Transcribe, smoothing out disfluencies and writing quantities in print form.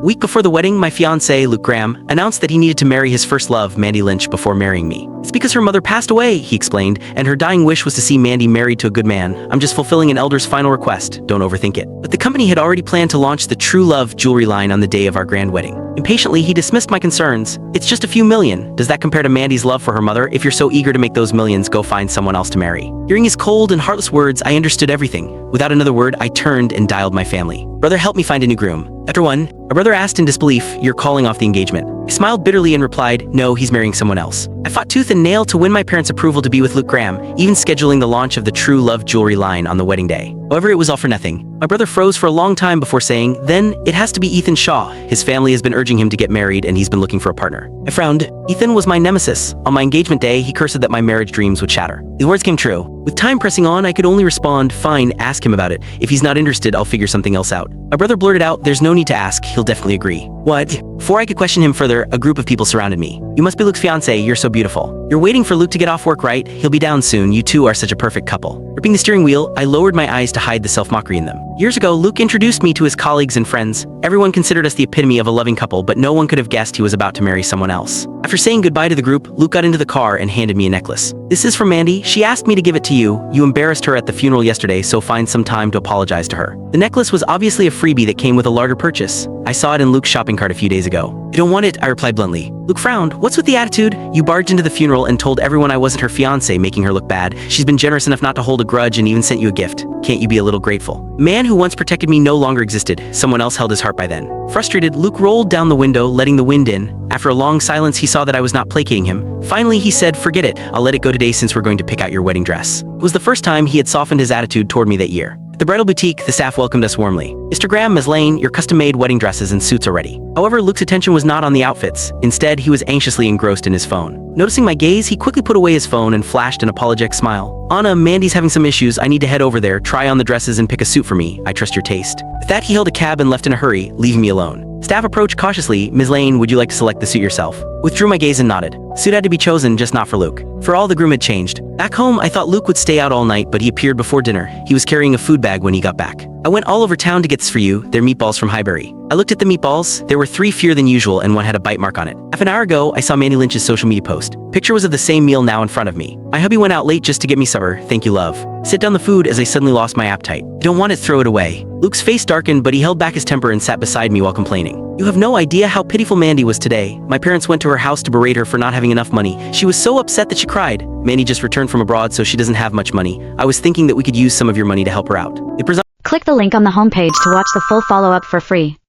week before the wedding, my fiancé, Luke Graham, announced that he needed to marry his first love, Mandy Lynch, before marrying me. It's because her mother passed away, he explained, and her dying wish was to see Mandy married to a good man. I'm just fulfilling an elder's final request. Don't overthink it. But the company had already planned to launch the True Love jewelry line on the day of our grand wedding. Impatiently, he dismissed my concerns. It's just a few million. Does that compare to Mandy's love for her mother? If you're so eager to make those millions, go find someone else to marry. Hearing his cold and heartless words, I understood everything. Without another word, I turned and dialed my family. Brother, help me find a new groom. After one, my brother asked in disbelief, "You're calling off the engagement?" I smiled bitterly and replied, "No, he's marrying someone else." I fought tooth and nail to win my parents' approval to be with Luke Graham, even scheduling the launch of the True Love jewelry line on the wedding day. However, it was all for nothing. My brother froze for a long time before saying, "Then it has to be Ethan Shaw. His family has been urging him to get married and he's been looking for a partner." I frowned. Ethan was my nemesis. On my engagement day, he cursed that my marriage dreams would shatter. The words came true. With time pressing on, I could only respond, "Fine, ask him about it. If he's not interested, I'll figure something else out." My brother blurted out, "There's no need to ask. He'll definitely agree." What? Before I could question him further, a group of people surrounded me. "You must be Luke's fiancé. You're so beautiful. You're waiting for Luke to get off work, right? He'll be down soon. You two are such a perfect couple." Gripping the steering wheel, I lowered my eyes to hide the self-mockery in them. Years ago, Luke introduced me to his colleagues and friends. Everyone considered us the epitome of a loving couple, but no one could have guessed he was about to marry someone else. After saying goodbye to the group, Luke got into the car and handed me a necklace. "This is from Mandy. She asked me to give it to you. You embarrassed her at the funeral yesterday, so find some time to apologize to her." The necklace was obviously a freebie that came with a larger purchase. I saw it in Luke's shopping cart a few days ago. "I don't want it," I replied bluntly. Luke frowned. "What's with the attitude? You barged into the funeral and told everyone I wasn't her fiancé, making her look bad. She's been generous enough not to hold a grudge and even sent you a gift. Can't you be a little grateful?" The man who once protected me no longer existed. Someone else held his heart by then. Frustrated, Luke rolled down the window, letting the wind in. After a long silence, he saw that I was not placating him. Finally, he said, "Forget it. I'll let it go today since we're going to pick out your wedding dress." It was the first time he had softened his attitude toward me that year. At the bridal boutique, the staff welcomed us warmly. "Mr. Graham, Ms. Lane, your custom-made wedding dresses and suits are ready." However, Luke's attention was not on the outfits. Instead, he was anxiously engrossed in his phone. Noticing my gaze, he quickly put away his phone and flashed an apologetic smile. "Anna, Mandy's having some issues. I need to head over there, try on the dresses and pick a suit for me. I trust your taste." With that, he hailed a cab and left in a hurry, leaving me alone. Staff approached cautiously. "Ms. Lane, would you like to select the suit yourself?" Withdrew my gaze and nodded. Suit had to be chosen, just not for Luke. For all, the groom had changed. Back home, I thought Luke would stay out all night, but he appeared before dinner. He was carrying a food bag when he got back. "I went all over town to get this for you. They're meatballs from Highbury." I looked at the meatballs. There were 3 fewer than usual and one had a bite mark on it. Half an hour ago, I saw Mandy Lynch's social media post. Picture was of the same meal now in front of me. My hubby went out late just to get me supper. Thank you, love. Sit down the food as I suddenly lost my appetite. "I don't want it, throw it away." Luke's face darkened, but he held back his temper and sat beside me while complaining. "You have no idea how pitiful Mandy was today. My parents went to her house to berate her for not having enough money. She was so upset that she cried. Mandy just returned from abroad, so she doesn't have much money. I was thinking that we could use some of your money to help her out." Click the link on the homepage to watch the full follow-up for free.